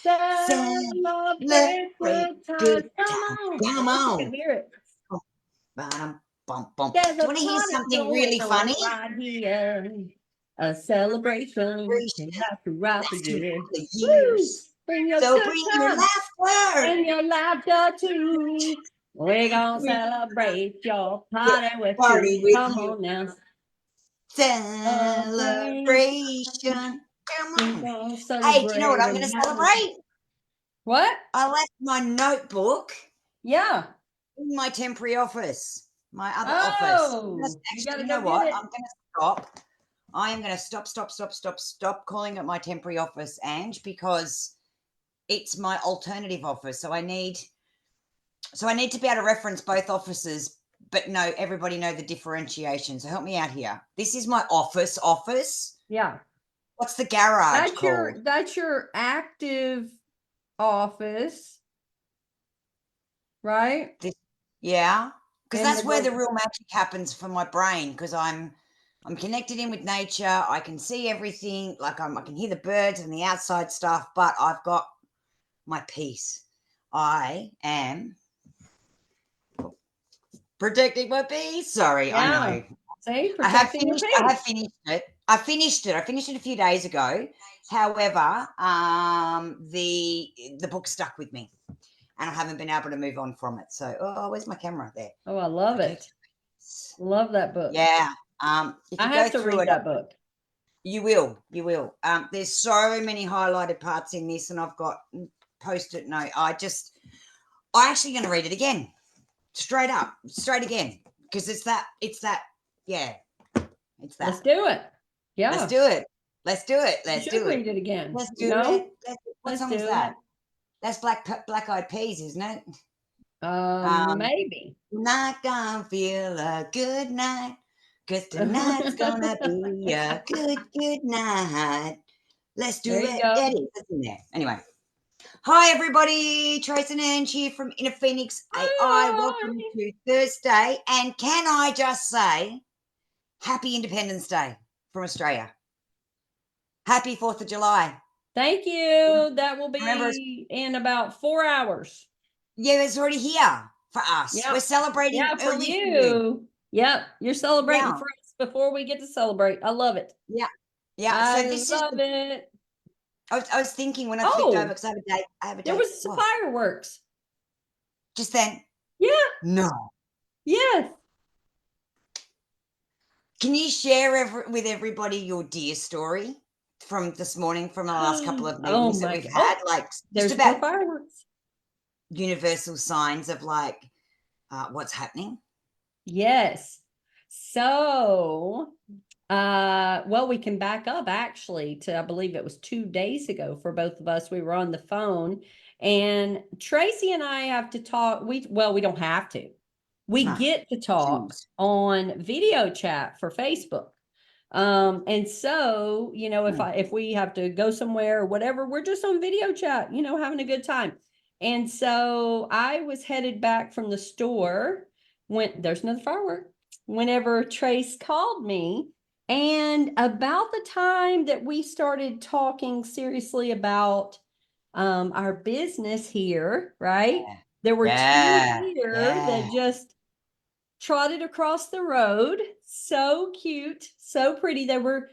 Celebrate good good times. Come time. on. Come I wish you on. could hear it. Bum, bum, bum. Do There's you a want to hear party something going really funny? on right here. A celebration. Celebration That's right for lasting you. for the Woo! years. Bring your So good bring your times laughter. and your laughter too. We're gonna We celebrate your party with party you. with Come you. on now. Celebration. Come We're on. gonna Hey, do you know what celebrate I'm going and to have a... celebrate? What? I left my notebook Yeah. in my temporary office, my other office. Oh, you Actually, gotta you go know get what? it. I'm going to stop. I am going to stop calling it my temporary office, Ange, because it's my alternative office. So I need to be able to reference both offices, but no, everybody know the differentiation. So help me out here. This is my office. Yeah. What's the garage called? That's your active office, right? Yeah, because And that's where the the real magic happens for my brain. Because I'm connected in with nature. I can see everything. Like I can hear the birds and the outside stuff, but I've got my peace. I am protecting my peace. Sorry, I know. See, I have protecting your finished. I have peace. finished it. I finished it. I finished it a few days ago. However, the book stuck with me, and I haven't been able to move on from it. So, where's my camera? There. Oh, I love it. Love that book. Yeah. If I you have go to through read it, that book. you will. You will. There's so many highlighted parts in this, and I've got post-it note. I actually going to read it again, straight again, because it's that. Yeah. It's that. Let's do it. Yeah. Let's do it. Let's do it. You Let's should do it. read it again. Let's do You know? it. What Let's song do is that? it. That's Black Eyed Peas, isn't it? Maybe. Not gonna feel a good night, 'cause tonight's gonna be a good night. Let's do There you it. go. Yeah, it is. It's in there. Anyway. Hi, everybody. Trace and Ange here from Inner Phoenix AI. Welcome Hi. to Thursday. And can I just say, Happy Independence Day from Australia. Happy 4th of July. Thank you. That will Remember, be in about 4 hours. yeah, it's already here for us. Yep. We're celebrating Yeah, for early for you. you. Yep. You're celebrating Yeah. for us before we get to celebrate. I love it. Yeah. Yeah. I So this is love it. I was thinking when I flicked over, Oh, because I have a date. there was some What? fireworks. Just then? Yeah. No. Yes. Can you share with everybody your deer story from this morning, from the last couple of Oh meetings that my we've God. had? Oh, Like just there's more about fireworks. universal signs of like what's happening. Yes. So, well, we can back up actually to, I believe it was 2 days ago for both of us. We were on the phone and Tracy and I have to talk. We don't have to. We No. get to talk on video chat for Facebook. And so, you know, if we have to go somewhere or whatever, we're just on video chat, you know, having a good time. And so I was headed back from the store when there's another firework, whenever Trace called me. And about the time that we started talking seriously about our business here, right? There were two deer that just trotted across the road. So cute, so pretty. They were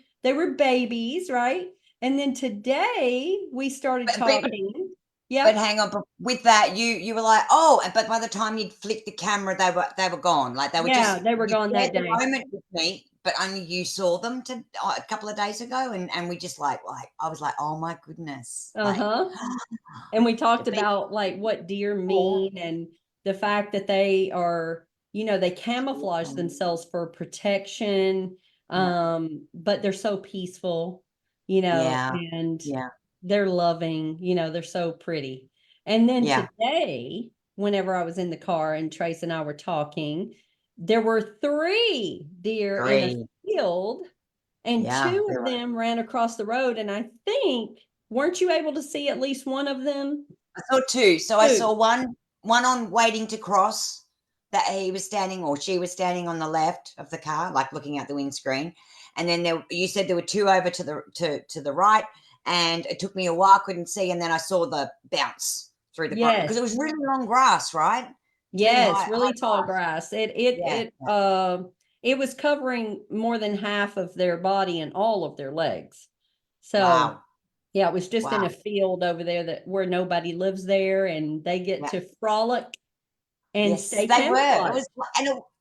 babies, right? And then today we started talking. Yeah. But hang on, but with that, you were like, oh, but by the time you'd flicked the camera, they were gone. Like they were they were gone that day. The moment with me, but only you saw them a couple of days ago, and we just like I was like, oh my goodness. And we talked about like what deer mean and the fact that they are, you know, they camouflage themselves for protection, but they're so peaceful, you know, and they're loving, you know, they're so pretty. And then today, whenever I was in the car and Trace and I were talking, there were 3 deer in a field, and 2 of them ran across the road. And I think, weren't you able to see at least one of them? I saw 2. So I saw one on waiting to cross, that he was standing or she was standing on the left of the car, like looking out the windscreen. And then you said there were 2 over to the right, and it took me a while, I couldn't see, and then I saw the bounce through the grass because it was Yes. really long grass, right? It's really Yes, high really tall grass. grass. Yeah. It was covering more than half of their body and all of their legs. So Wow. yeah, it was just in Wow. a field over there that where nobody lives there, and they get Yeah. to frolic and Yes, stay they were. It camouflaged. was,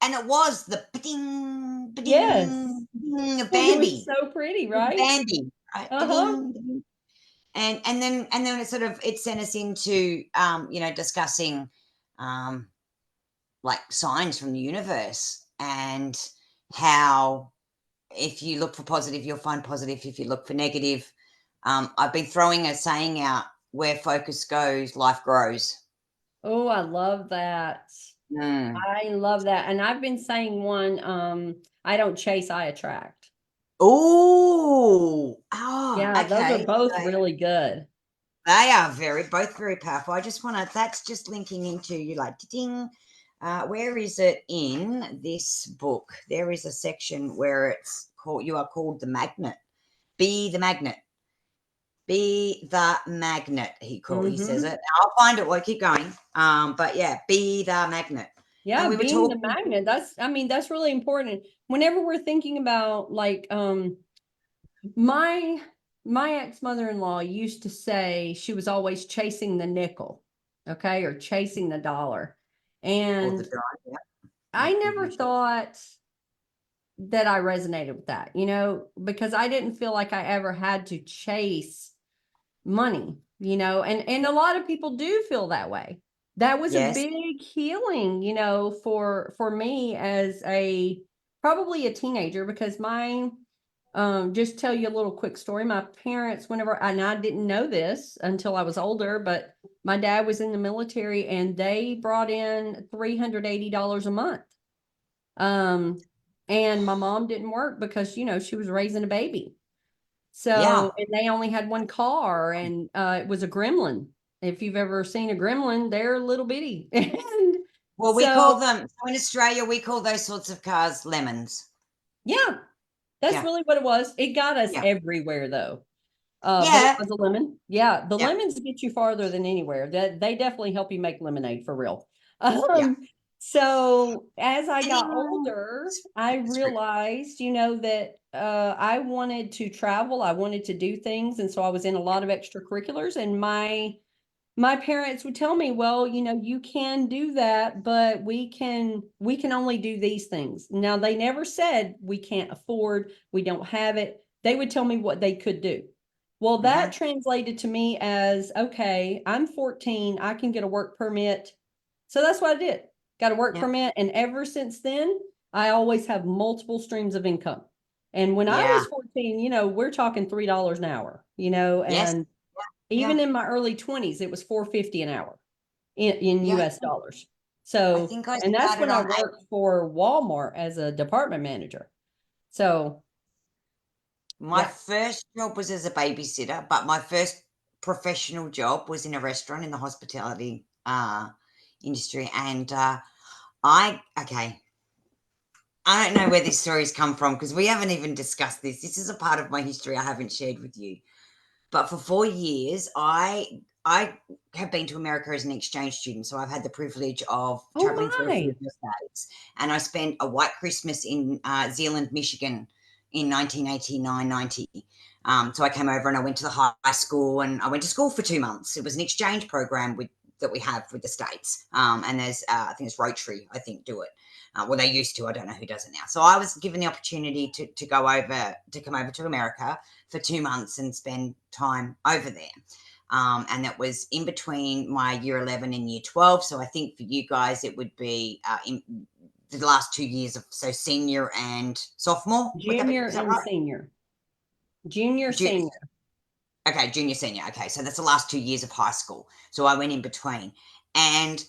and it was the ba-ding, Yes. ba-ding, ba-ding of It was Bambi. so pretty, It was right? Bambi, right? Uh-huh. Ba-ding, ba-ding. And then it sort of it sent us into discussing um like signs from the universe and how if you look for positive, you'll find positive. If you look for negative, I've been throwing a saying out: where focus goes, life grows. Oh, I love that. Mm. I love that. And I've been saying one, I don't chase, I attract. Yeah, those are Okay. both really good. They are both very powerful. I just want to, that's just linking into you like, ding. Where is it in this book? There is a section where it's called, you are called the magnet. Be the magnet. Be the magnet. He says Mm-hmm. it. I'll find it. We'll keep going. But yeah, be the magnet. And Yeah, we were being the talking. magnet, that's really important. Whenever we're thinking about like my my ex-mother-in-law used to say she was always chasing the nickel, okay, or chasing the dollar. Or the And drive. Yeah. I never Usually. thought that I resonated with that, because I didn't feel like I ever had to chase money, and a lot of people do feel that way. That was a Yes. big healing, for me as a probably a teenager, because mine just tell you a little quick story. My parents, whenever, and I didn't know this until I was older, but my dad was in the military and they brought in $380 a month. And my mom didn't work because, she was raising a baby. Yeah. So, and they only had one car, and it was a gremlin. If you've ever seen a gremlin, they're little bitty. And Well, we so, call them, so in Australia, we call those sorts of cars lemons. yeah, that's Yeah. really what it was. It got us Yeah. everywhere though. But it Yeah. was a lemon. Yeah, the Yeah. lemons get you farther than anywhere. That they definitely help you make lemonade for real. Yeah. Um, so as I got Ding. older, I That's great. realized, that I wanted to travel. I wanted to do things, and so I was in a lot of extracurriculars. And my parents would tell me, well, you can do that, but we can only do these things. Now, they never said we can't afford, we don't have it. They would tell me what they could do. Well, that Mhm. translated to me as, okay, I'm 14, I can get a work permit. So that's what I did. Got a work Yeah. permit, and ever since then, I always have multiple streams of income. And when I Yeah. was 14, we're talking $3 an hour, Yes. and Yeah. even in my early 20s, it was 450 an hour in Yeah. US dollars. I So, think I and that's started when I on eight. worked for Walmart as a department manager. So, My yeah. first job was as a babysitter, but my first professional job was in a restaurant in the hospitality industry. And okay, I don't know where this story's come from because we haven't even discussed this. This is a part of my history I haven't shared with you. But for 4 years, I have been to America as an exchange student, so I've had the privilege of Oh traveling through a few my. of the states. And I spent a white Christmas in Zeeland, Michigan, in 1989, 90. So I came over and I went to the high school, and I went to school for 2 months. It was an exchange program that we have with the states. And there's I think it's Rotary, I think, do it. Well, they used to. I don't know who does it now. So I was given the opportunity to come over to America for 2 months and spend time over there. And that was in between my year 11 and year 12. So I think for you guys, it would be in the last 2 years of, so senior and sophomore. Would that be, Junior is that and right? senior. Junior, Ju- senior. okay, junior, senior. Okay, so that's the last 2 years of high school. So I went in between. And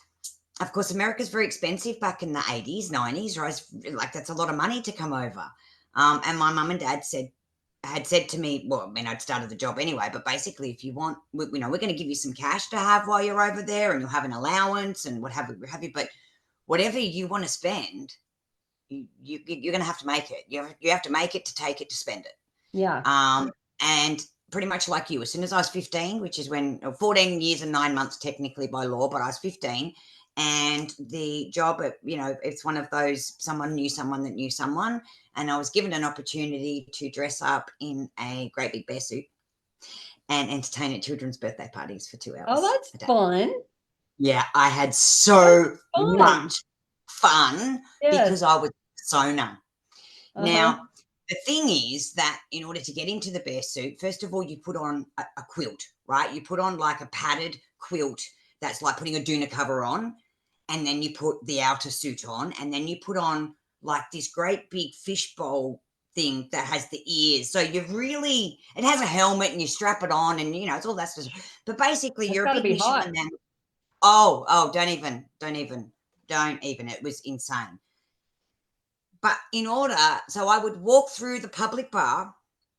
of course, America's very expensive back in the 80s, 90s, right? Like that's a lot of money to come over. And my mum and dad had said to me, well, I mean, I'd started the job anyway, but basically, if you want, we're going to give you some cash to have while you're over there, and you'll have an allowance and what have you. But whatever you want to spend, you're going to have to make it. You have to make it to take it to spend it. Yeah. Um, and pretty much like you. As soon as I was 15, which is when 14 years and 9 months technically by law, but I was 15. And the job, it's one of those, someone knew someone that knew someone. And I was given an opportunity to dress up in a great big bear suit and entertain at children's birthday parties for 2 Oh, hours that's a day. fun. Yeah, I had so Fun. much fun Yes. because I was a persona. Now, Uh-huh. the thing is that in order to get into the bear suit, first of all, you put on a quilt, right? You put on like a padded quilt that's like putting a doona cover on, and then you put the outer suit on, and then you put on like this great big fishbowl thing that has the ears. So it has a helmet and you strap it on, and it's all that stuff. But basically, It's you're a gotta big be Michelin hot. man. Oh, don't even. It was insane. But so I would walk through the public bar.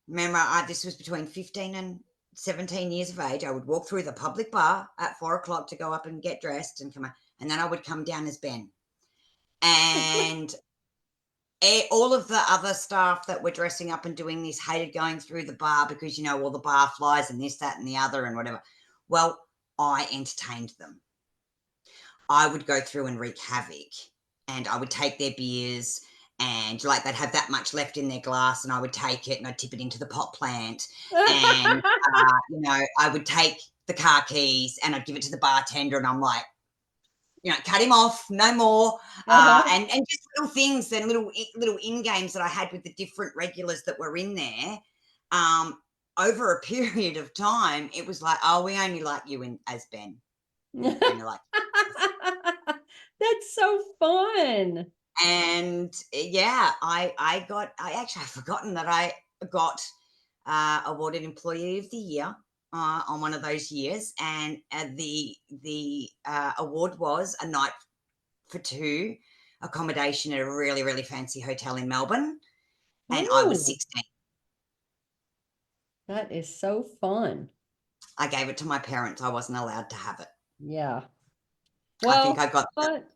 Remember, this was between 15 and 17 years of age. I would walk through the public bar at 4 o'clock to go up and get dressed and come out. And then I would come down as Ben. And all of the other staff that were dressing up and doing this hated going through the bar because, all the bar flies and this, that, and the other and whatever. Well, I entertained them. I would go through and wreak havoc, and I would take their beers, and like they'd have that much left in their glass, and I would take it and I'd tip it into the pot plant, and I would take the car keys and I'd give it to the bartender, and I'm like, cut him off, no more, Uh-huh. and just little things and little in games that I had with the different regulars that were in there. Over a period of time, it was like, oh, we only like you as Ben. We only like. That's so fun. And yeah, I've forgotten that I got awarded Employee of the Year on one of those years, and the award was a night for two accommodation at a really, really fancy hotel in Melbourne, and I was Ooh, 16. that is so fun. I gave it to my parents. I wasn't allowed to have it. Yeah. I think Well, I got but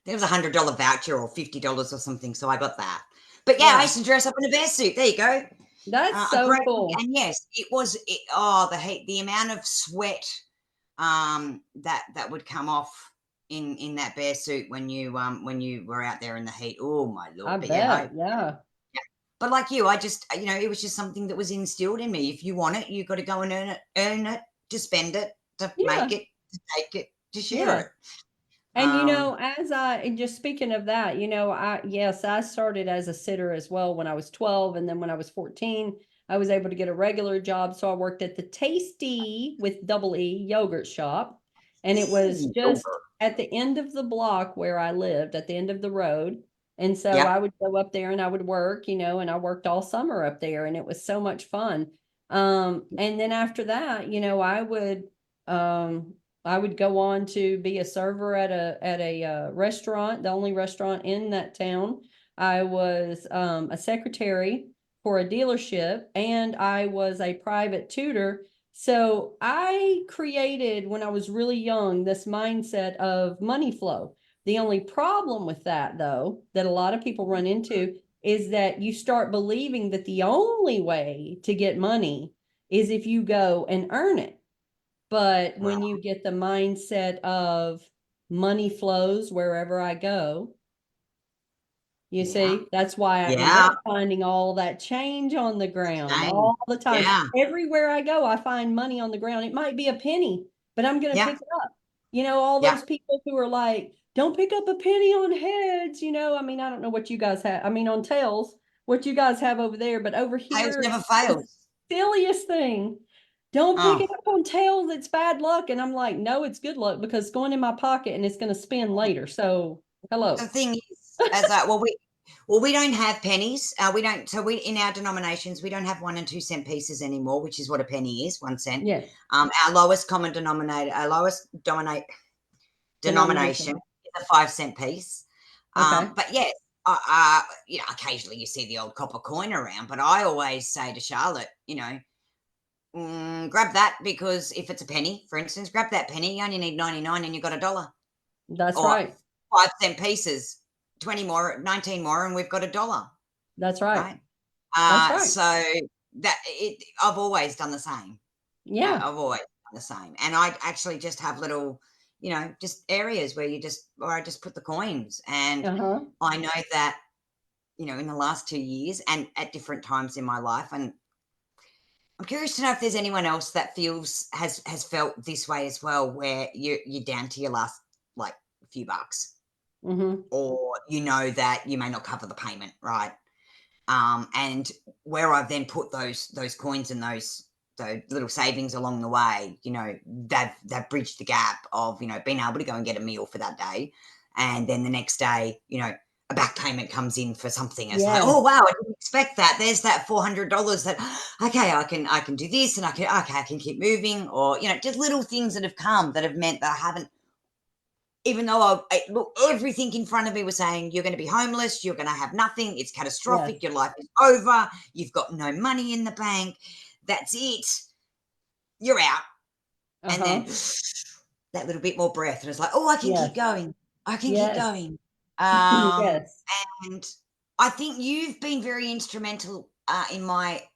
there was $100 voucher or $50 or something, so I got that. But yeah, I yeah, used to dress up in a bear suit. There you go. that's A so great, cool. and yes, it was. The heat, the amount of sweat that would come off in that bear suit when you were out there in the heat. Oh my I lord! But yeah, bet. Yeah. but like you, I just it was just something that was instilled in me. If you want it, you got to go and earn it to spend it, to make Yeah. it, to take it, to share Yeah. it. And Um, and just speaking of that, I started as a sitter as well when I was 12, and then when I was 14, I was able to get a regular job. So I worked at the Tasty with double E yogurt shop, and it was just Yogurt. at the end of the block where I lived, at the end of the road. And so Yep. I would go up there and I would work, and I worked all summer up there, and it was so much fun. And then after that, I would go on to be a server at a restaurant, the only restaurant in that town. I was a secretary for a dealership, and I was a private tutor. So I created, when I was really young, this mindset of money flow. The only problem with that, though, that a lot of people run into is that you start believing that the only way to get money is if you go and earn it. But Right. when you get the mindset of money flows wherever I go, you Yeah. see, that's why I end Yeah. up finding all that change on the ground Same. all the time. Yeah. Everywhere I go, I find money on the ground. It might be a penny, but I'm going to Yeah. pick it up. All Yeah. those people who are like, don't pick up a penny on heads. I mean, I don't know what you guys have. I mean, on tails, what you guys have over there, but over Tails here, never the fails. silliest thing. Don't pick it Oh, up on tails. It's bad luck. And I'm like, no, it's good luck because it's going in my pocket and it's going to spin later. So, the hello. thing is, we don't have pennies. We don't. So we in our denominations we don't have 1 and 2 cent pieces anymore, which is what a penny is, 1 cent. Yeah. Our lowest common denominator, our lowest denomination Denomination. is a 5 cent piece. Okay. But yes, occasionally you see the old copper coin around, but I always say to Charlotte, grab that, because if it's a penny, for instance, grab that penny. You only need 99 and you've got $1. That's Or right. 5 cent pieces, 20 more, 19 more, and we've got $1, That's right. right? That's right. So I've always done the same. Yeah. I've always done the same. And I actually just have little, just areas where I just put the coins. And Uh-huh. I know that, in the last 2 years and at different times in my life, and I'm curious to know if there's anyone else that has felt this way as well, where you're down to your last like few bucks, Mm-hmm. or that you may not cover the payment, right? And where I've then put those coins and those little savings along the way, they've bridged the gap of being able to go and get a meal for that day, and then the next day, a back payment comes in for something. It's like, oh Yes. wow, I didn't expect that. There's that $400 that okay, I can do this, and I can keep moving, or just little things that have come that have meant that I haven't. Even though look, everything in front of me was saying, you're going to be homeless, you're going to have nothing, it's Yes. catastrophic, your life is over, you've got no money in the bank, that's it, you're out. And then Uh-huh. that little bit more breath, and it's like, oh, I can keep Yes. going. I can keep Yes. going. Um, Yes. and I think you've been very instrumental in my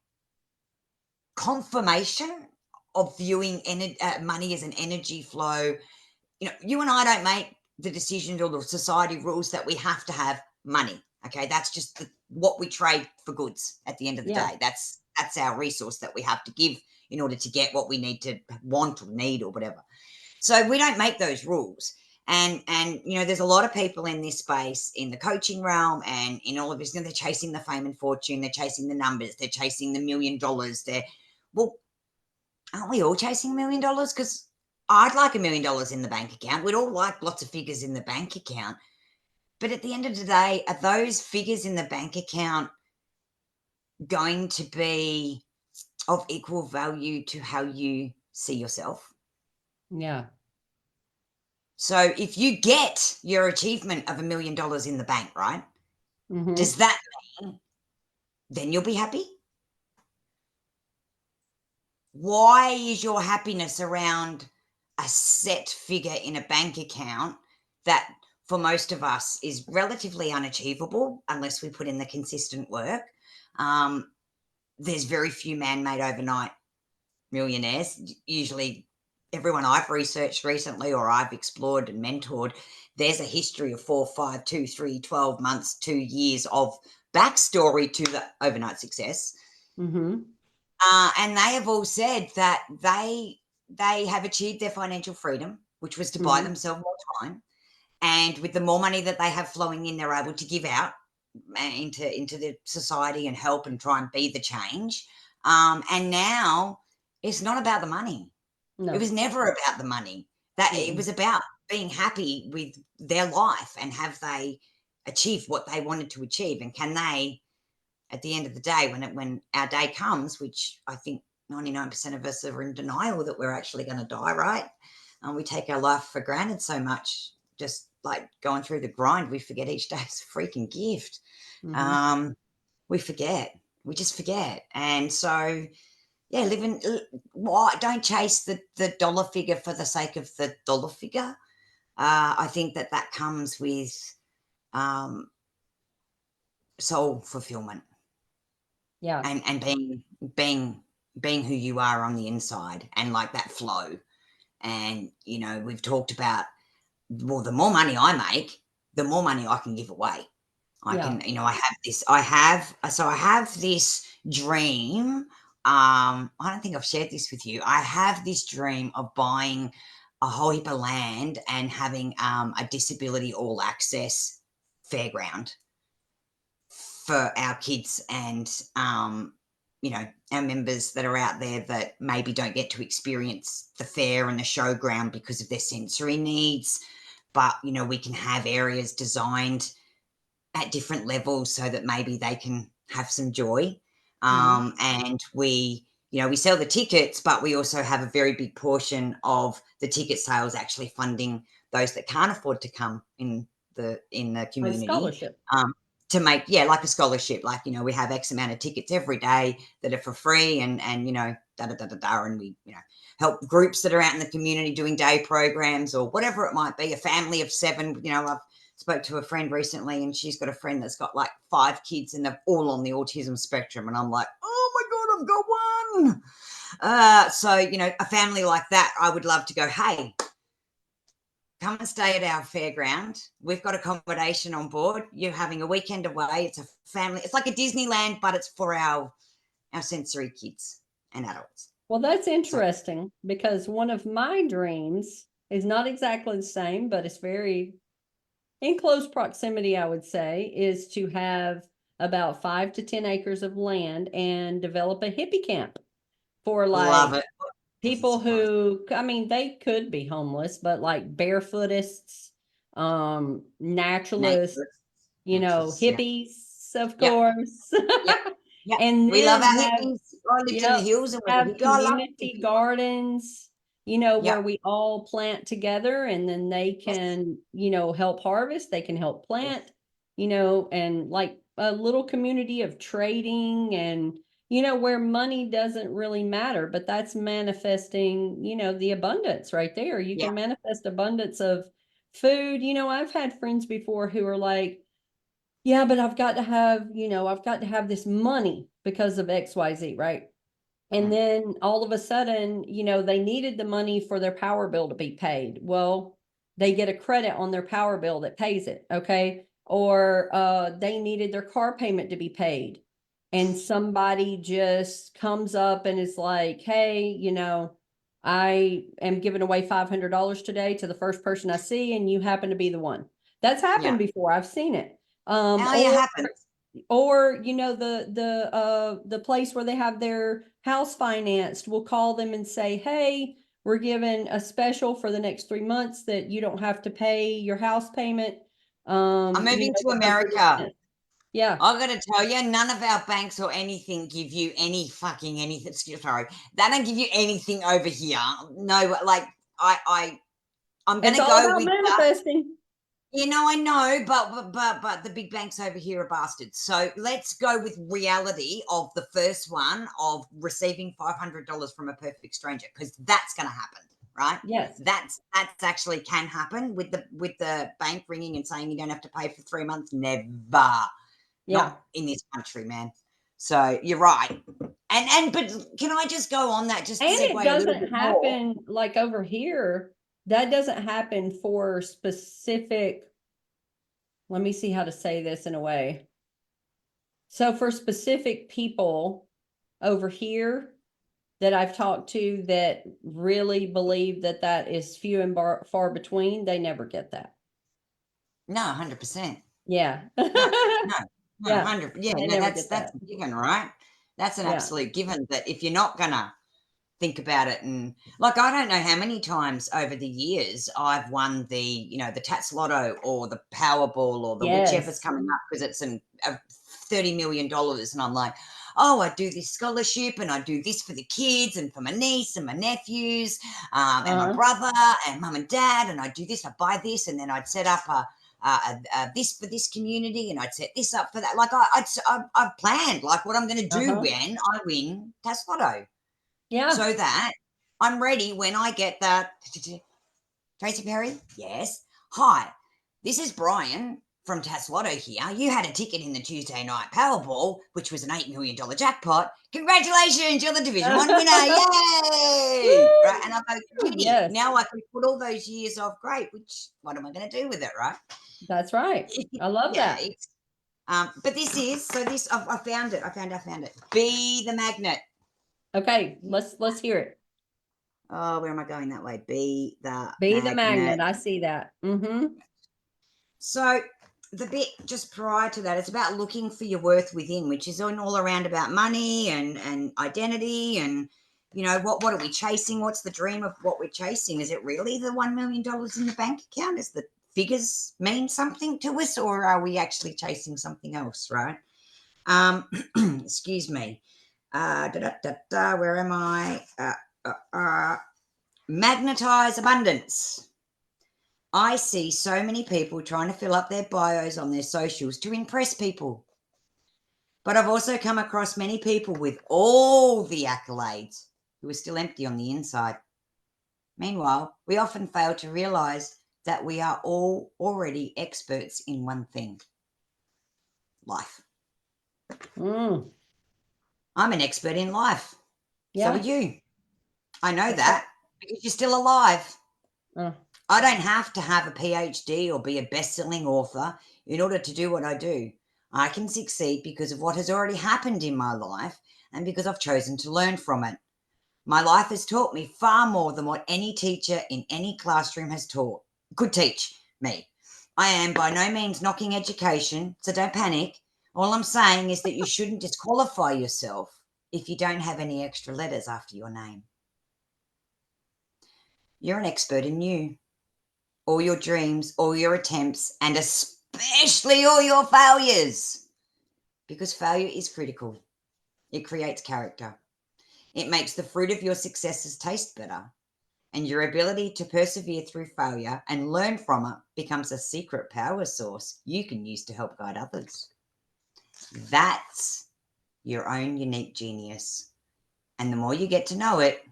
confirmation of viewing money as an energy flow. You and I don't make the decisions or the society rules that we have to have money. Okay, that's just what we trade for goods at the end of the Yeah. day. That's our resource that we have to give in order to get what we need to want or need or whatever. So we don't make those rules. And there's a lot of people in this space, in the coaching realm and in all of this, they're chasing the fame and fortune, they're chasing the numbers, they're chasing the $1 million. Well, aren't we all chasing $1 million? Because I'd like $1 million in the bank account. We'd all like lots of figures in the bank account. But at the end of the day, are those figures in the bank account going to be of equal value to how you see yourself? Yeah. So if you get your achievement of $1 million in the bank, right? Mm-hmm. Does that mean then you'll be happy? Why is your happiness around a set figure in a bank account that for most of us is relatively unachievable unless we put in the consistent work? There's very few man-made overnight millionaires. Usually everyone I've researched recently or I've explored and mentored, there's a history of 4, 5, 2, 3, 12 months, 2 years of backstory to the overnight success. Mm-hmm. And they have all said that they have achieved their financial freedom, which was to buy Mm-hmm. themselves more time. And with the more money that they have flowing in, they're able to give out into the society and help and try and be the change. And now it's not about the money. It No. was never about the money. That it Mm-mm. was about being happy with their life and have they achieved what they wanted to achieve, and can they, at the end of the day, when our day comes, which I think 99% of us are in denial that we're actually going to die, right? We take our life for granted so much, just like going through the grind, we forget each day is a freaking gift. Mm-hmm. We forget, we just forget. And so, yeah, why don't chase the dollar figure for the sake of the dollar figure. I think that comes with um, soul fulfillment. Yeah. And being who you are on the inside, and like that flow. And we've talked about, well, the more money I make, the more money I can give away. I Yeah. can, I have this dream. I don't think I've shared this with you. I have this dream of buying a whole heap of land and having a disability all access fairground for our kids and our members that are out there that maybe don't get to experience the fair and the showground because of their sensory needs. But we can have areas designed at different levels so that maybe they can have some joy. Mm-hmm. And we sell the tickets, but we also have a very big portion of the ticket sales actually funding those that can't afford to come in the Like community, scholarship. to make, yeah, like a scholarship. Like, we have X amount of tickets every day that are for free, and da da da da da, and we help groups that are out in the community doing day programs or whatever it might be. A family of 7, I've spoke to a friend recently, and she's got a friend that's got like 5 kids and they're all on the autism spectrum, and I'm like, oh my god, I've got one. So, you know, a family like that, I would love to go, hey, come and stay at our fairground. We've got accommodation on board. You're having a weekend away. It's a family. It's like a Disneyland, but it's for our sensory kids and adults. Well, that's So, interesting because one of my dreams is not exactly the same, but it's very in close proximity, I would say, is to have about 5 to 10 acres of land and develop a hippie camp for love like it. Doesn't people surprise me. who, I mean, they could be homeless, but like barefootists, naturalists, Naturalists. you know, Naturalists, yeah. hippies, of Yep. course. Yep. Yep. And We love then our have, hippies. I lived in the yep, hills and was a have hippie. I love community hippies. gardens, you know, where Yep. we all plant together and then they Yes. can, you know, help harvest, they can help Yes. plant, you know, and like a little community of trading and, you know, where money doesn't really matter, but that's manifesting, you know, the abundance right there. You Yeah. can manifest abundance of food. You know, I've had friends before who are like, yeah, but I've got to have, you know, I've got to have this money because of XYZ, right? And Mm. then all of a sudden, you know, they needed the money for their power bill to be paid. Well, they get a credit on their power bill that pays it, okay? Or they needed their car payment to be paid. And somebody just comes up and is like, hey, you know, I am giving away $500 today to the first person I see, and you happen to be the one. That's Yeah. happened before. I've seen it. Oh, yeah, happens. Or you know, the place where they have their house financed will call them and say, hey, we're giving a special for the next 3 months that you don't have to pay your house payment. I'm You moving know, to because we're America. doing this. Yeah. I got to tell you, none of our banks or anything give you any fucking anything. Sorry, they don't give you anything over here. No, like I'm It's gonna all go about with that. manifesting. You know, I know, but the big banks over here are bastards. So let's go with reality of the first one of receiving $500 from a perfect stranger, because that's going to happen, right? Yes. That's actually can happen with the bank ringing and saying you don't have to pay for 3 months. Never, Yeah. not in this country, man. So you're right. And but can I just go on that just And to segue it a little doesn't bit more? happen like over here. That doesn't happen for specific, let me see how to say this in a way. So for specific people over here that I've talked to that really believe that that is few and far between, they never get that. No, 100%. Yeah. No, no, no, Yeah. 100. Yeah, They no, never that's get that. a given, right? That's an Yeah. absolute given that if you're not gonna think about it, and like I don't know how many times over the years I've won the Tats Lotto or the Powerball or the whichever's Yes. coming up because it's a $30 million, and I'm like, oh, I do this scholarship and I do this for the kids and for my niece and my nephews, and my Uh-huh. brother and mum and dad, and I do this, I buy this, and then I'd set up this for this community, and I'd set this up for that. Like I've planned like what I'm going to do Uh-huh. when I win Tats Lotto, Yeah. so that I'm ready when I get that. Tracy Perry, yes. Hi, this is Brian from Taslotto here. You had a ticket in the Tuesday night Powerball, which was an $8 million jackpot. Congratulations, you're the Division 1 winner. Yay! Right, and I go, giddy. Yes, Now I can put all those years of great, which what am I going to do with it, right? that's right. I love Yeah, that. but this is, so this, I found it. I found it. Be the magnet. Okay, let's hear it. Oh, where am I going that way? Be the Be the magnet. magnet. I see that. Mm-hmm. So the bit just prior to that, it's about looking for your worth within, which is all around about money and identity and what are we chasing? What's the dream of what we're chasing? Is it really the $1 million in the bank account? Is the figures mean something to us, or are we actually chasing something else? Right? Excuse me. Where am I? Magnetize abundance. I see so many people trying to fill up their bios on their socials to impress people. But I've also come across many people with all the accolades who are still empty on the inside. Meanwhile, we often fail to realize that we are all already experts in one thing: life. Mm. I'm an expert in life. So are Yeah. you. I know That's right. that because you're still alive. Uh, I don't have to have a PhD or be a best-selling author in order to do what I do. I can succeed because of what has already happened in my life and because I've chosen to learn from it. My life has taught me far more than what any teacher in any classroom could teach me. I am by no means knocking education, so don't panic. All I'm saying is that you shouldn't disqualify yourself if you don't have any extra letters after your name. You're an expert in you, all your dreams, all your attempts, and especially all your failures. Because failure is critical. It creates character. It makes the fruit of your successes taste better. And your ability to persevere through failure and learn from it becomes a secret power source you can use to help guide others. That's your own unique genius. And the more you get to know it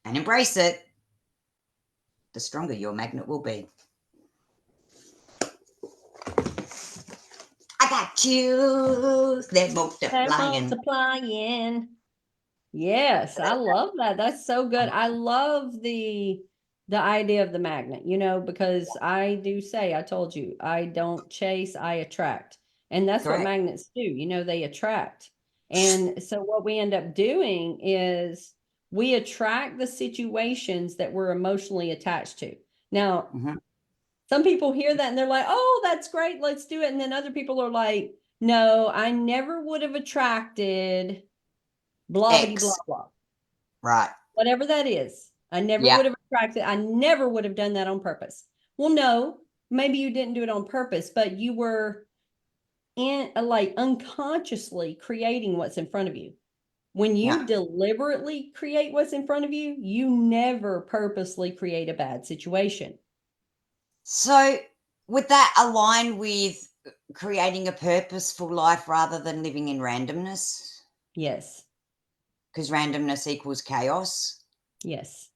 and embrace it, the stronger your magnet will be. I got you. They're they're multiplying. multiplying. Yes, I love that. That's so good. I love the idea of the magnet, because I do say, I told you, I don't chase, I attract. And that's what Correct. magnets do, they attract. And so what we end up doing is we attract the situations that we're emotionally attached to. Now, Mm-hmm. some people hear that and they're like, "Oh, that's great, let's do it." And then other people are like, "No, I never would have attracted blah blah X. blah." Right. Whatever that is. I never Yeah. would have attracted, I never would have done that on purpose. Well, no, maybe you didn't do it on purpose, but you were in like unconsciously creating what's in front of you. When Yeah. you deliberately create what's in front of you, you never purposely create a bad situation. So would that align with creating a purposeful life rather than living in randomness? Yes. Because randomness equals chaos. Yes.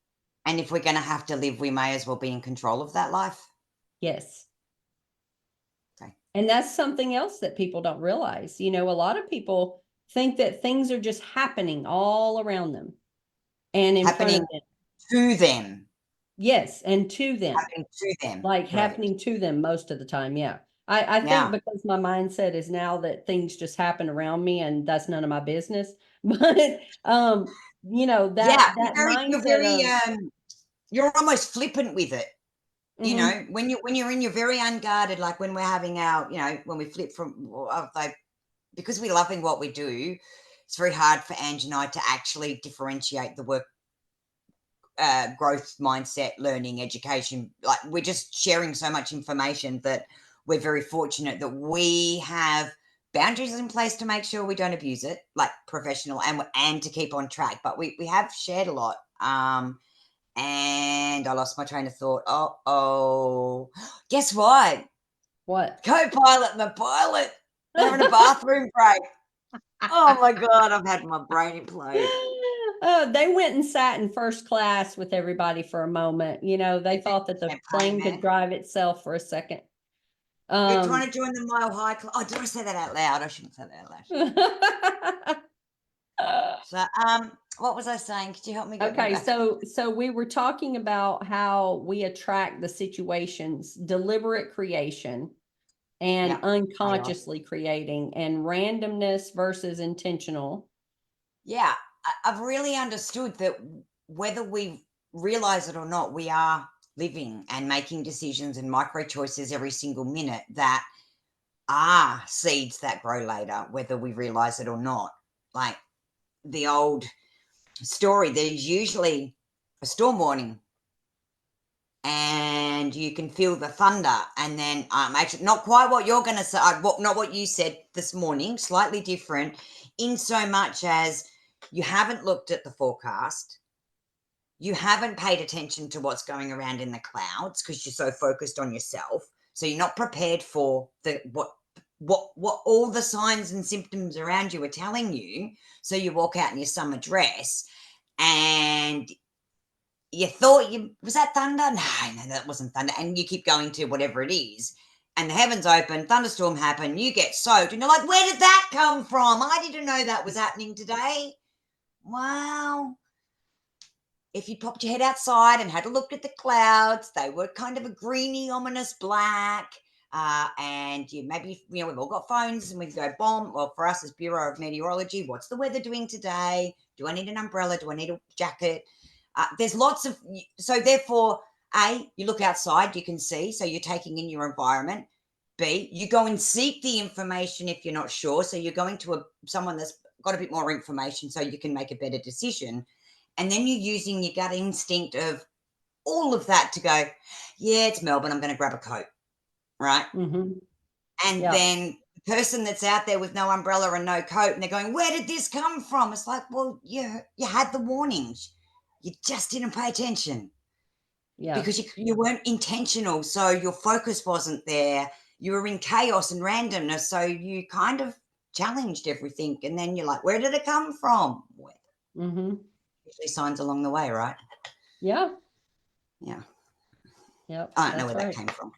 And if we're going to have to live, we may as well be in control of that life. Yes. Okay. And that's something else that people don't realize. A lot of people think that things are just happening all around them and in front of Happening them. to them. Yes, and to them, Happening to them. like Correct. happening to them most of the time. Yeah. I think Yeah. because my mindset is now that things just happen around me and that's none of my business. But Yeah. that You're mindset very, of you're almost flippant with it. mhm, When you're in your very unguarded, like when we're having our, when we flip from, because we're loving what we do, it's very hard for Ange and I to actually differentiate the work, growth mindset, learning, education. Like we're just sharing so much information that we're very fortunate that we have boundaries in place to make sure we don't abuse it, like professional and to keep on track. But we have shared a lot. And I lost my train of thought. Oh, guess what? what? Co-pilot and the pilot, they're in a bathroom break. Oh my God, I've had my brain implode. Oh, they went and sat in first class with everybody for a moment. They Is it thought that the champagne, plane could man? drive itself for a second. They're trying to join the Mile High Club. Oh, did I say that out loud? I shouldn't say that out loud. So, what was I saying? Could you help me get me Okay, back? so we were talking about how we attract the situations, deliberate creation and Yeah, chaos. unconsciously creating, and randomness versus intentional. Yeah, I've really understood that whether we realize it or not, we are living and making decisions and micro choices every single minute that are seeds that grow later, whether we realize it or not. Like the old story, there's usually a storm warning and you can feel the thunder, and then actually not quite what you're going to say, not what you said this morning, slightly different, in so much as you haven't looked at the forecast, you haven't paid attention to what's going around in the clouds because you're so focused on yourself, so you're not prepared for the what all the signs and symptoms around you are telling you. So you walk out in your summer dress and you thought was that thunder? No, that wasn't thunder. And you keep going to whatever it is. and the heavens open, thunderstorm happen, you get soaked, and you're like, where did that come from? I didn't know that was happening today. Well, if you popped your head outside and had a look at the clouds, they were kind of a greeny, ominous black. And maybe, we've all got phones and we can go, bomb. Well, for us as Bureau of Meteorology, what's the weather doing today? Do I need an umbrella? Do I need a jacket? There's lots of, so therefore, A, you look outside, you can see, so you're taking in your environment. B, you go and seek the information if you're not sure. So you're going to someone that's got a bit more information so you can make a better decision. And then you're using your gut instinct of all of that to go, yeah, it's Melbourne, I'm going to grab a coat, right? Mm-hmm. And Yeah. then the person that's out there with no umbrella and no coat, and they're going, where did this come from? It's like, well, you had the warnings. You just didn't pay attention. Yeah. Because you weren't intentional, so your focus wasn't there. You were in chaos and randomness, so you kind of challenged everything. And then you're like, where did it come from? Mm-hmm. Usually signs along the way, right? Yeah. Yeah. Yep. I don't know That's where right. that came from.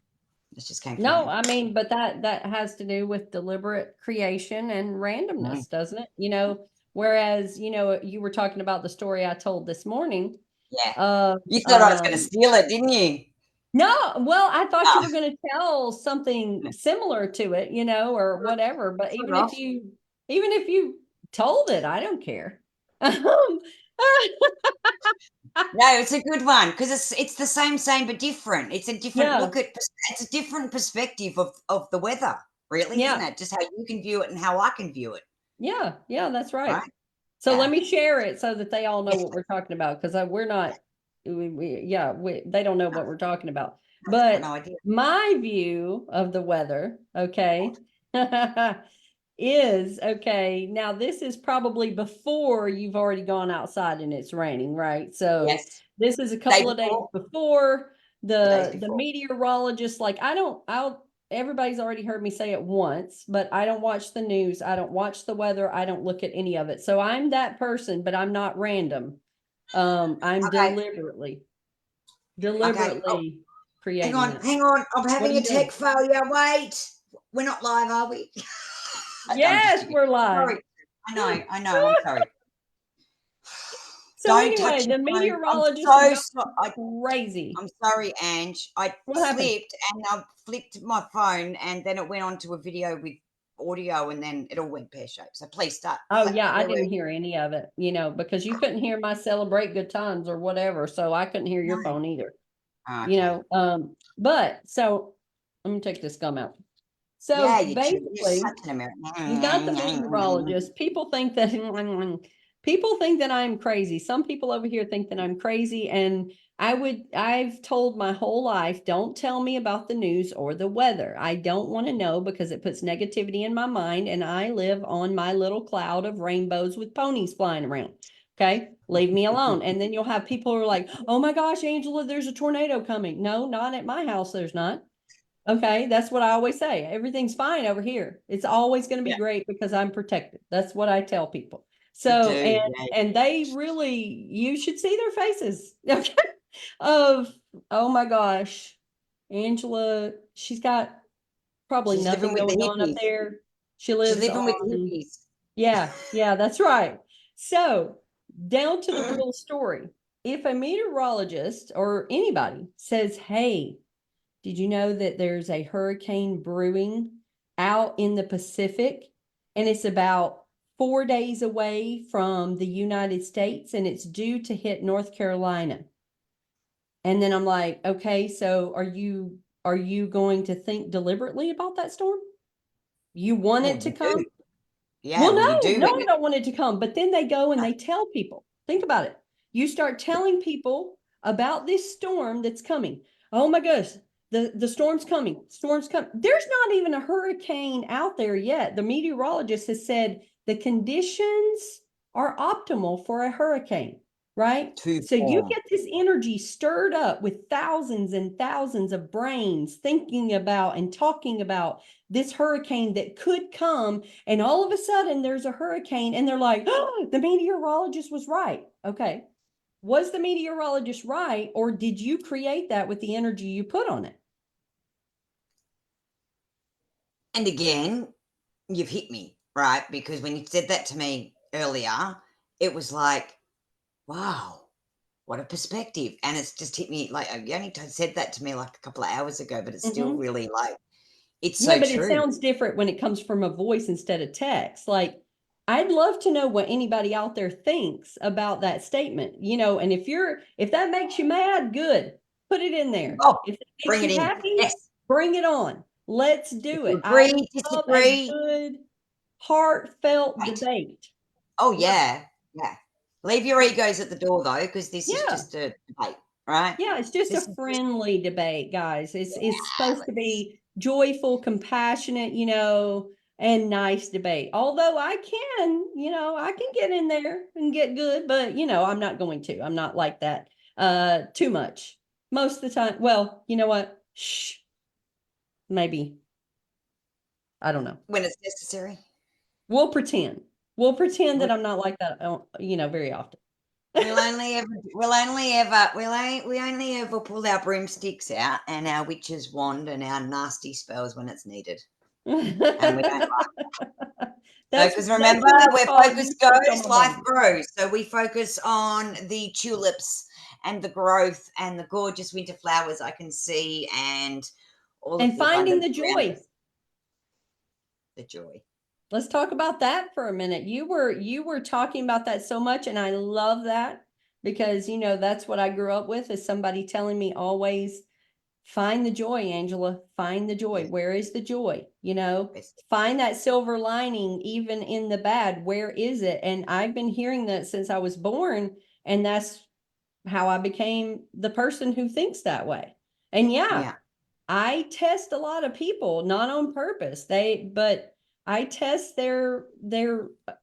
It just came from No, him. I mean, but that has to do with deliberate creation and randomness, doesn't it? Whereas, you were talking about the story I told this morning. Yeah. You thought I was going to steal it, didn't you? No, well, I thought you Oh, were going to tell something similar to it, or whatever. But sort even of. if you told it, I don't care. No, it's a good one because it's the same, but different. It's a different Yeah, look at. It's a different perspective of the weather, really, isn't yeah, it? Just how you can view it and how I can view it, yeah, that's right. right? So let Yeah. me share it so that they all know Yes, what we're talking about, because we're not, they don't know what we're talking about. I've got But no idea. my view of the weather, okay, is okay. Now, this is probably before you've already gone outside and it's raining, right? So Yes, this is a day couple of days before before or days the before. meteorologist, like everybody's already heard me say it once, but I don't watch the news. I don't watch the weather. I don't look at any of it. So I'm that person, but I'm not random. I'm Okay, okay. Oh, creating it. hang on. I'm What are having a you tech doing? failure. Wait, we're not live, are we? No, I'm just Yes, kidding. we're live. Sorry. I know. I'm sorry. So Don't touch anyway, your the phone. I'm meteorologist is so going sorry. crazy. I'm sorry, Ange. I What happened? slipped and I flicked my phone, and then it went on to a video with audio, and then it all went pear shaped. So please start. Oh yeah, I Where were didn't hear any of it, because you couldn't hear my celebrate good times or whatever, so I couldn't hear your no. phone either. Okay. But so let me take this gum out. Yeah, So you're basically, such an you got the American. meteorologist. People think that I'm crazy. Some people over here think that I'm crazy. And I've told my whole life, don't tell me about the news or the weather. I don't want to know because it puts negativity in my mind. And I live on my little cloud of rainbows with ponies flying around. Okay. Leave me alone. And then you'll have people who are like, oh my gosh, Angela, there's a tornado coming. No, not at my house. There's not. Okay, that's what I always say. Everything's fine over here. It's always going to be Yeah, great because I'm protected. That's what I tell people. you So, do. Yeah. and they really, you should see their faces. Okay. Of, oh my gosh, Angela, she's got probably She's living nothing with the going on up hippies. there. She She's lives living with the on, hippies. yeah, that's right. So, down to the real story. If a meteorologist or anybody says, hey, did you know that there's a hurricane brewing out in the Pacific? And it's about 4 days away from the United States and it's due to hit North Carolina. And then I'm like, okay, so are you going to think deliberately about that storm? You want Well, it to you do. come? Yeah, Well, well, you do. no, I don't want it to come. But then they go and they tell people. Think about it. You start telling people about this storm that's coming. Oh my gosh, the storm's coming. Storm's coming. There's not even a hurricane out there yet. The meteorologist has said the conditions are optimal for a hurricane, right? Too So you far. get this energy stirred up with thousands and thousands of brains thinking about and talking about this hurricane that could come, and all of a sudden there's a hurricane and they're like, oh, the meteorologist was right. Okay. Was the meteorologist right, or did you create that with the energy you put on it? And again, you've hit me, right? Because when you said that to me earlier, it was like, wow, what a perspective. And it's just hit me like you only said that to me like a couple of hours ago, but it's still Mhm. really like, it's Yeah, so but it true. sounds different when it comes from a voice instead of text. Like, I'd love to know what anybody out there thinks about that statement, and if that makes you mad, good. Put it in there. Oh, If it makes bring it you in. happy, Yes. bring it on. Let's If do you it. I agree, love a disagree. good, heartfelt Right. debate. Oh, Yeah. yeah. Yeah. Leave your Uh, egos at the door, though, because this is Yeah. just a debate, right? Yeah, it's just a This is just, friendly debate, guys. It's yeah, supposed to be joyful, compassionate, and nice debate. Although I can get in there and get good, but I'm not going to. I'm not like that too much. Most of the time. Well, you know what? Shh. Maybe. I don't know. when it's necessary. We'll pretend. We'll pretend We- that I'm not like that, very often. we only ever pull our broomsticks out and our witch's wand and our nasty spells when it's needed. And we don't That's because that's remember, when it's where called focus you stepped on goes, my life boundary. grows. So we focus on the tulips and the growth and the gorgeous winter flowers I can see and all of And the finding abundance the around joy. us, the joy. Let's talk about that for a minute. You were talking about that so much, and I love that because that's what I grew up with, is somebody telling me always, find the joy, Angela, find the joy. Yes, Where is the joy? yes, Find that silver lining even in the bad. Where is it? And I've been hearing that since I was born, and that's how I became the person who thinks that way. And yeah, yeah, I test a lot of people, not on purpose. But I test their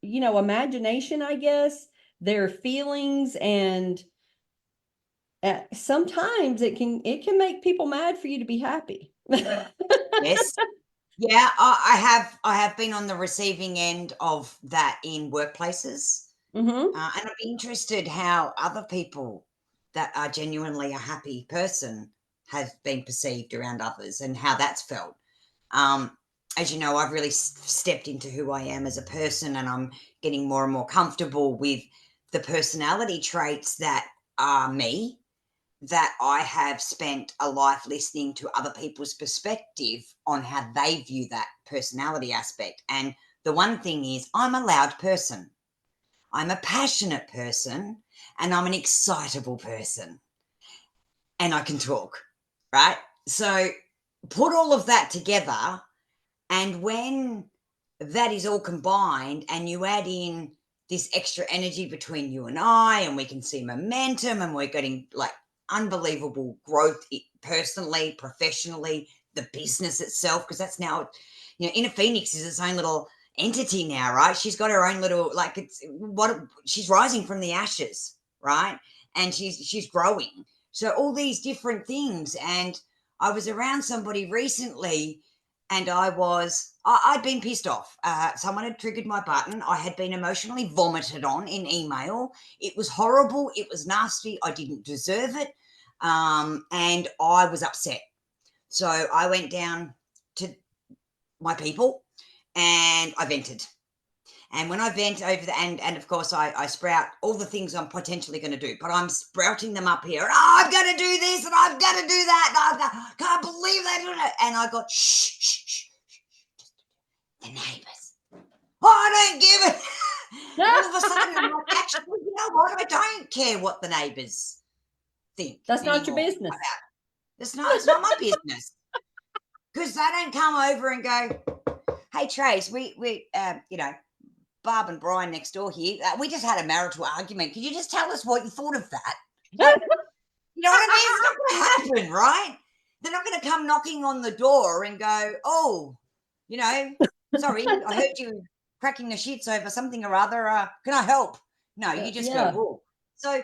imagination, I guess, their feelings, and sometimes it can make people mad for you to be happy. yes. Yeah, I have been on the receiving end of that in workplaces, Mm-hmm. and I'd be interested how other people that are genuinely a happy person have been perceived around others and how that's felt. Um, as you know, I've really stepped into who I am as a person, and I'm getting more and more comfortable with the personality traits that are me, that I have spent a life listening to other people's perspective on how they view that personality aspect. And the one thing is, I'm a loud person, I'm a passionate person, and I'm an excitable person, and I can talk, right? So put all of that together, and when that is all combined and you add in this extra energy between you and we can see momentum and we're getting like unbelievable growth personally, professionally, the business itself, because that's now, Inner Phoenix is its own little entity now, right? She's got her own little, like, she's rising from the ashes, right? And she's growing. So all these different things. And I was around somebody recently and I'd been pissed off. Someone had triggered my button. I had been emotionally vomited on in email. It was horrible. It was nasty. I didn't deserve it. And I was upset. So I went down to my people and I vented. And when I vent over and of course I sprout all the things I'm potentially going to do, but I'm sprouting them up here. And, I'm going to do this and I've got to do that. And can't believe that. And I got, shh, shh, shh, the neighbours. Oh, I don't give it. All of a sudden, I'm like, actually, you know what? I don't care what the neighbours think That's not your anymore. business. It's not my business, because they don't come over and go, hey, Trace, we Barb and Brian next door here, we just had a marital argument. Could you just tell us what you thought of that? Like, you know what I mean? It's not going to happen, right? They're not going to come knocking on the door and go, oh, sorry, I heard you cracking the shits over something or other. Can I help? No, you just go, Yeah. whoa. So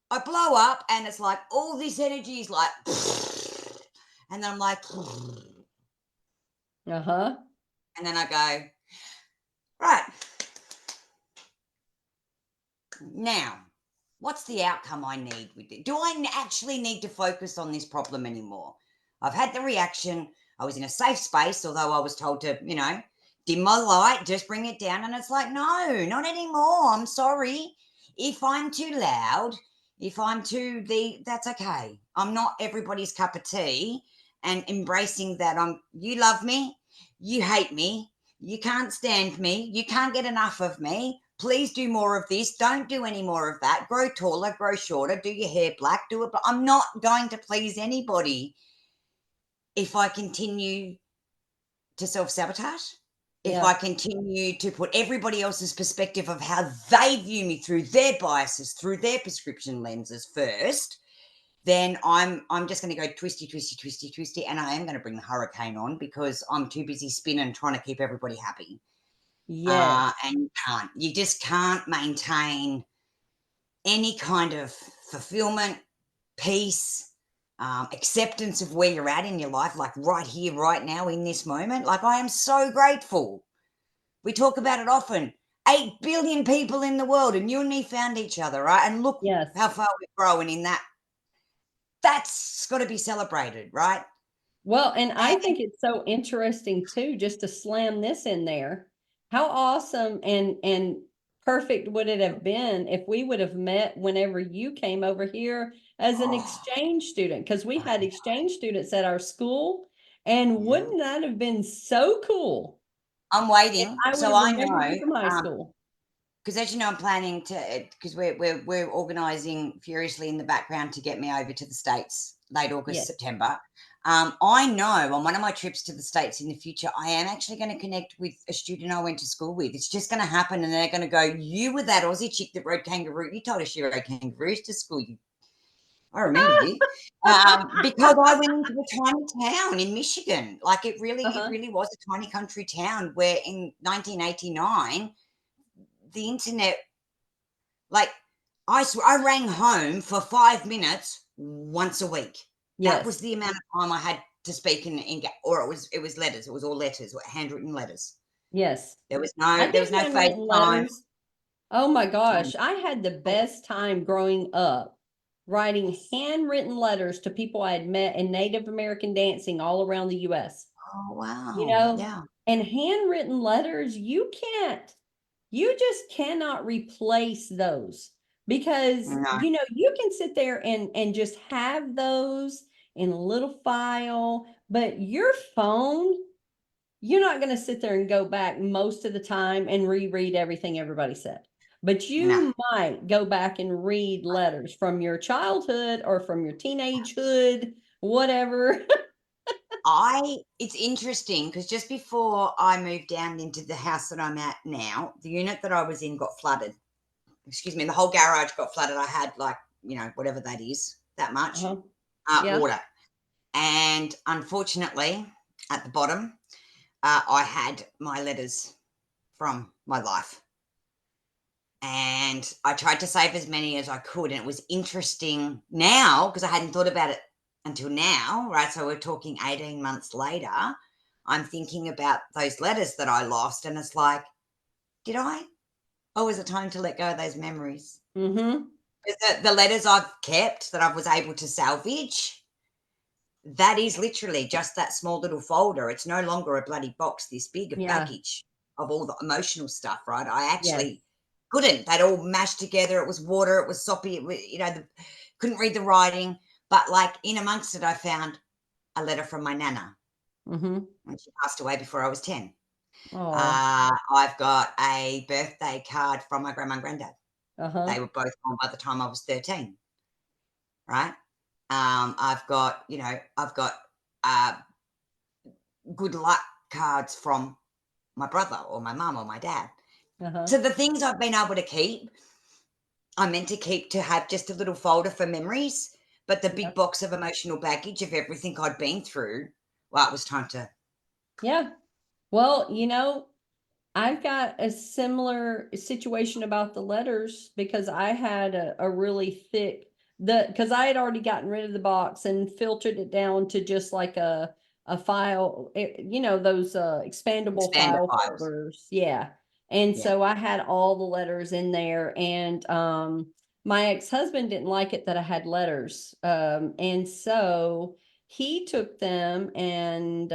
I blow up and it's like all this energy is like, and then I'm like, Uh-huh. and then I go, right, now, what's the outcome I need with it? Do I actually need to focus on this problem anymore? I've had the reaction. I was in a safe space, although I was told to, dim my light, just bring it down. And it's like, no, not anymore. I'm sorry. If I'm too loud, if I'm too that's okay. I'm not everybody's cup of tea. And embracing that you love me, you hate me, you can't stand me, you can't get enough of me. Please do more of this. Don't do any more of that. Grow taller, grow shorter, do your hair black, do it. But I'm not going to please anybody if I continue to self-sabotage, if Yeah. I continue to put everybody else's perspective of how they view me through their biases, through their prescription lenses first, then I'm just going to go twisty, twisty, twisty, twisty, and I am going to bring the hurricane on because I'm too busy spinning trying to keep everybody happy. Yes. And you just can't maintain any kind of fulfillment, peace, acceptance of where you're at in your life, like right here, right now, in this moment. Like, I am so grateful. We talk about it often. 8 billion people in the world, and you and me found each other, right? And look Yes. how far we've grown in that. That's got to be celebrated, right? Well, and I And think it's so interesting too, just to slam this in there. How awesome and perfect would it have been if we would have met whenever you came over here as an oh, exchange student? Because we I had exchange students at our school, and yeah. wouldn't that have been so cool I'm if waiting. I would So have I remembered you know, from high school? because as you know, I'm planning to, because we're organising furiously in the background to get me over to the States late August, Yes. September. I know on one of my trips to the States in the future, I am actually going to connect with a student I went to school with. It's just going to happen, and they're going to go, "You were that Aussie chick that rode kangaroo. You told us you rode kangaroos to school. I remember you." Because I went into a tiny town in Michigan. Like, it Uh-huh. really was a tiny country town where in 1989 the internet, like, I rang home for 5 minutes once a week. That was Yes. the amount of time I had to speak or it was letters. It was all letters, handwritten letters. Yes. There was I no think handwritten FaceTime. letters. Oh my Um, gosh, I had the oh, best time growing up writing handwritten letters to people I had met in Native American dancing all around the US. oh, You wow. know, Yeah. and handwritten letters, you just cannot replace those because, No, you can sit there and just have those in a little file, but your phone, you're not going to sit there and go back most of the time and reread everything everybody said. But no. you might go back and read letters from your childhood or from your teenagehood, whatever. It's interesting because just before I moved down into the house that I'm at now, the unit that I was in got flooded. Excuse me, the whole garage got flooded. I had, like, whatever that is, that much Uh-huh. Yeah. water. And unfortunately, at the bottom, I had my letters from my life. And I tried to save as many as I could. And it was interesting now because I hadn't thought about it until now, right? So we're talking 18 months later. I'm thinking about those letters that I lost. And it's like, did I? Or was it time to let go of those memories? Mm-hmm. The letters I've kept that I was able to salvage, that is literally just that small little folder. It's no longer a bloody box this big of Yeah. baggage of all the emotional stuff, right? I Yes. actually couldn't. They'd all mashed together. It was water. It was soppy. It was, couldn't read the writing. But, like, in amongst it, I found a letter from my nana Mm-hmm. when she passed away before I was 10. Oh. I've got a birthday card from my grandma and granddad. Uh-huh. They were both gone by the time I was 13, right? I've got uh, good luck cards from my brother or my mum or my dad. Uh-huh. So the things I've been able to keep, I meant to keep to have just a little folder for memories, but the big Yep. box of emotional baggage of everything I'd been through, well, it was time to. Yeah. Well, I've got a similar situation about the letters because I had a really thick because I had already gotten rid of the box and filtered it down to just like a file, those expandable Expander file files. folders. Yeah. And Yeah. so I had all the letters in there, and my ex-husband didn't like it that I had letters. And so he took them and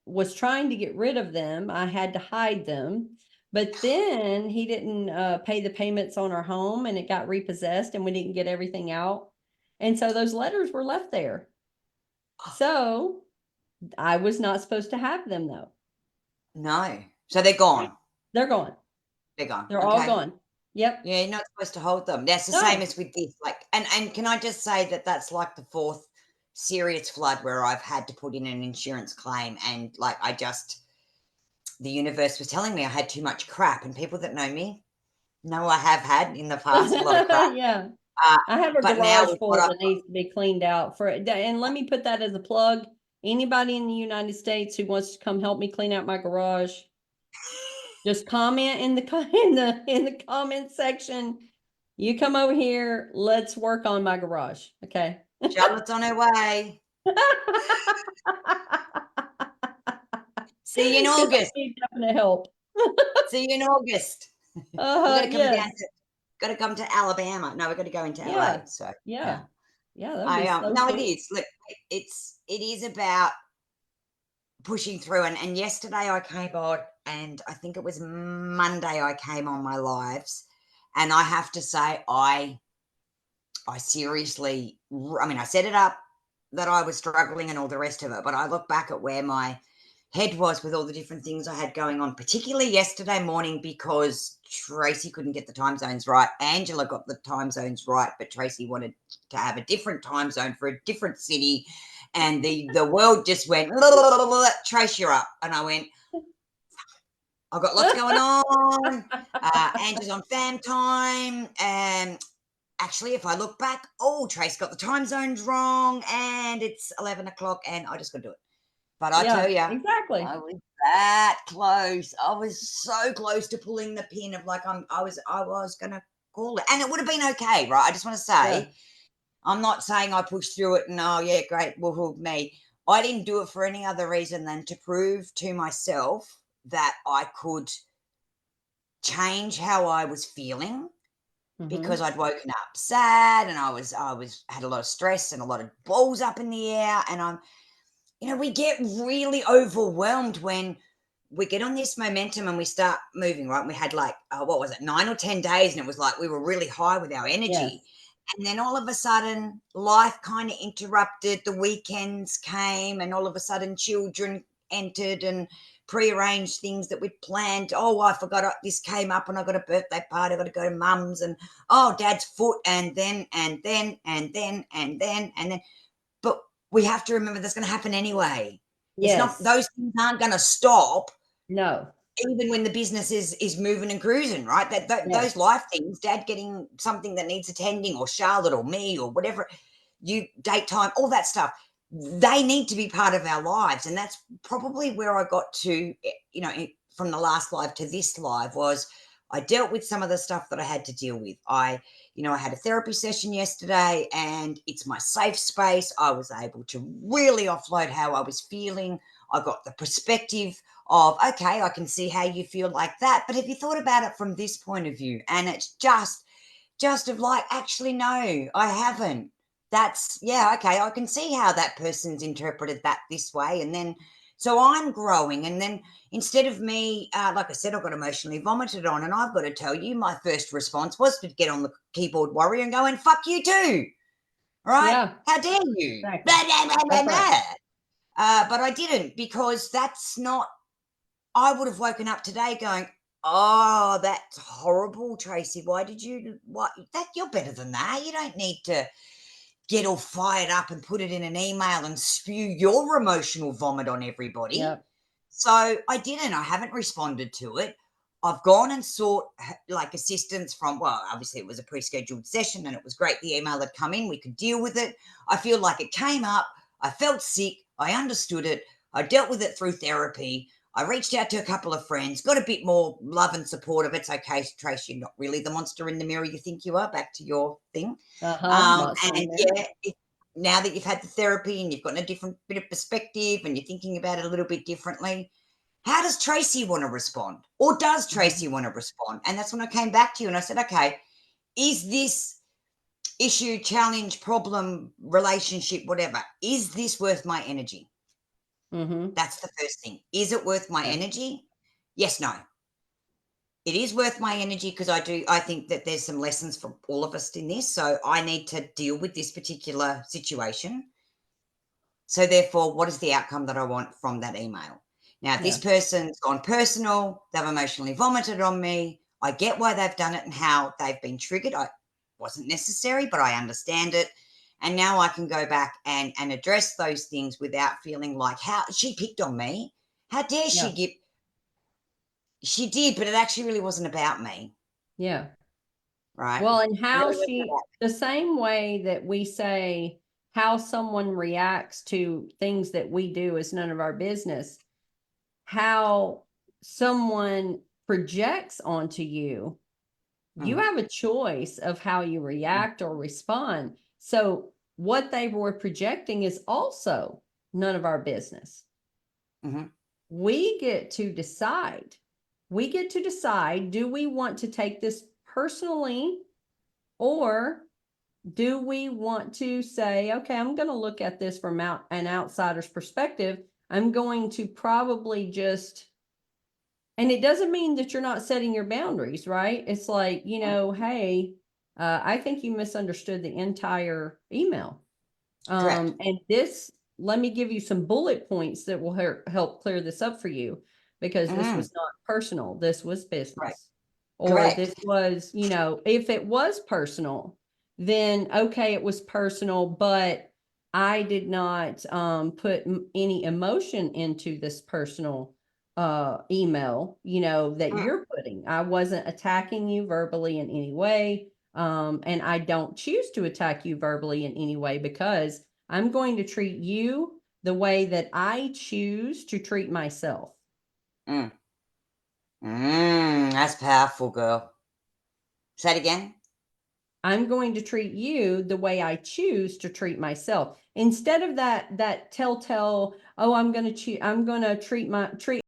was trying to get rid of them. I had to hide them. But then he didn't pay the payments on our home and it got repossessed and we didn't get everything out. And so those letters were left there. So I was not supposed to have them though. No. So they're gone. They're gone. They're gone. They're all gone. Yep. Yeah, you're not supposed to hold them. That's the No. same as with this. Like, and can I just say that that's like the fourth serious flood where I've had to put in an insurance claim, and like the universe was telling me I had too much crap, and people that know me know I have had in the past a lot of crap. Yeah. Uh, I have a but now garage with full what that needs to be cleaned out for it. And let me put that as a plug. Anybody in the United States who wants to come help me clean out my garage, just comment in the in the comment section. You come over here, let's work on my garage. Okay. Charlotte's on her way. See you in August. I need definite help. See you in August. We've got to come Yes. down to, got to come to Alabama. No, we've got to go into Yeah. LA. So Yeah. Yeah, that'd I be so no, it cool. is. Look, it is about pushing through. And yesterday I came on, and I think it was Monday I came on my lives, and I have to say I seriously, I mean, I set it up that I was struggling and all the rest of it, but I look back at where my head was with all the different things I had going on, particularly yesterday morning, because Tracy couldn't get the time zones right. Angela got the time zones right, but Tracy wanted to have a different time zone for a different city. And the world just went, Trace, you're up. And I went, I've got lots going on. Angela's on fam time. And actually, if I look back, Trace got the time zones wrong, and it's 11 o'clock, and I just got to do it. But I tell you, exactly. I was that close. I was so close to pulling the pin of like I was going to call it, and it would have been okay, right? I just want to say, I'm not saying I pushed through it and yeah, great, woohoo me. I didn't do it for any other reason than to prove to myself that I could change how I was feeling. Because I'd woken up sad, and I had a lot of stress and a lot of balls up in the air, and we get really overwhelmed when we get on this momentum and we start moving, right? And we had like, what was it, 9 or 10 days, and it was like we were really high with our energy. Yes. And then all of a sudden, life kind of interrupted. The weekends came, and all of a sudden, children entered and prearranged things that we'd planned. Oh, I forgot this came up, and I got a birthday party. I got to go to mum's, and dad's foot, and then. But we have to remember that's going to happen anyway. Yes. It's not; those things aren't going to stop. No. Even when the business is moving and cruising, right? Those life things, Dad getting something that needs attending, or Charlotte, or me, or whatever, date time, all that stuff, they need to be part of our lives. And that's probably where I got to, from the last live to this live, was I dealt with some of the stuff that I had to deal with. I had a therapy session yesterday, and it's my safe space. I was able to really offload how I was feeling. I got the perspective of, okay, I can see how you feel like that, but have you thought about it from this point of view? And it's just of like, actually, no, I haven't. That's, okay, I can see how that person's interpreted that this way. And then, so I'm growing. And then instead of me, like I said, I got emotionally vomited on, and I've got to tell you, my first response was to get on the keyboard warrior and go, and fuck you too. Right? Yeah. How dare you? Exactly. But I didn't, because that's not, I would have woken up today going, oh, that's horrible, Tracy. Why did you, you're better than that. You don't need to get all fired up and put it in an email and spew your emotional vomit on everybody. Yep. So I didn't. I haven't responded to it. I've gone and sought like assistance from, obviously it was a pre-scheduled session, and it was great. The email had come in. We could deal with it. I feel like it came up. I felt sick. I understood it. I dealt with it through therapy. I reached out to a couple of friends, got a bit more love and support of it's okay, Trace, you're not really the monster in the mirror you think you are. Back to your thing. And now that you've had the therapy and you've gotten a different bit of perspective and you're thinking about it a little bit differently, how does Tracy want to respond? Or does Tracy want to respond? And that's when I came back to you and I said, okay, is this issue, challenge, problem, relationship, whatever. Is this worth my energy? Mm-hmm. That's the first thing. Is it worth my Yeah. energy? Yes, no. It is worth my energy because I think that there's some lessons for all of us in this. So I need to deal with this particular situation. So therefore, what is the outcome that I want from that email? Now, if this Yeah. person's gone personal, they've emotionally vomited on me, I get why they've done it and how they've been triggered. I wasn't necessary, but I understand it. And now I can go back and address those things without feeling like how she picked on me. How dare Yeah. she give she did, but it actually really wasn't about me, Yeah. right? Well, and It how really wasn't she, about the same way that we say how someone reacts to things that we do is none of our business, how someone projects onto you, you Mhm, have a choice of how you react or respond. So what they were projecting is also none of our business. mhm, We get to decide. We get to decide, do we want to take this personally, or do we want to say, okay, I'm going to look at this from an outsider's perspective. I'm going to probably just, and it doesn't mean that you're not setting your boundaries, right? It's like, mhm. hey, I think you misunderstood the entire email. Correct. And this, let me give you some bullet points that will help clear this up for you, because this Mhm, was not personal. This was right. business. Or Correct. this was, if it was personal, then okay, it was personal, but I did not put any emotion into this personal email, that Mm, you're putting. I wasn't attacking you verbally in any way. And I don't choose to attack you verbally in any way, because I'm going to treat you the way that I choose to treat myself. mm. That's powerful, girl. Say it again. I'm going to treat you the way I choose to treat myself. Instead of that telltale, oh, I'm going to treat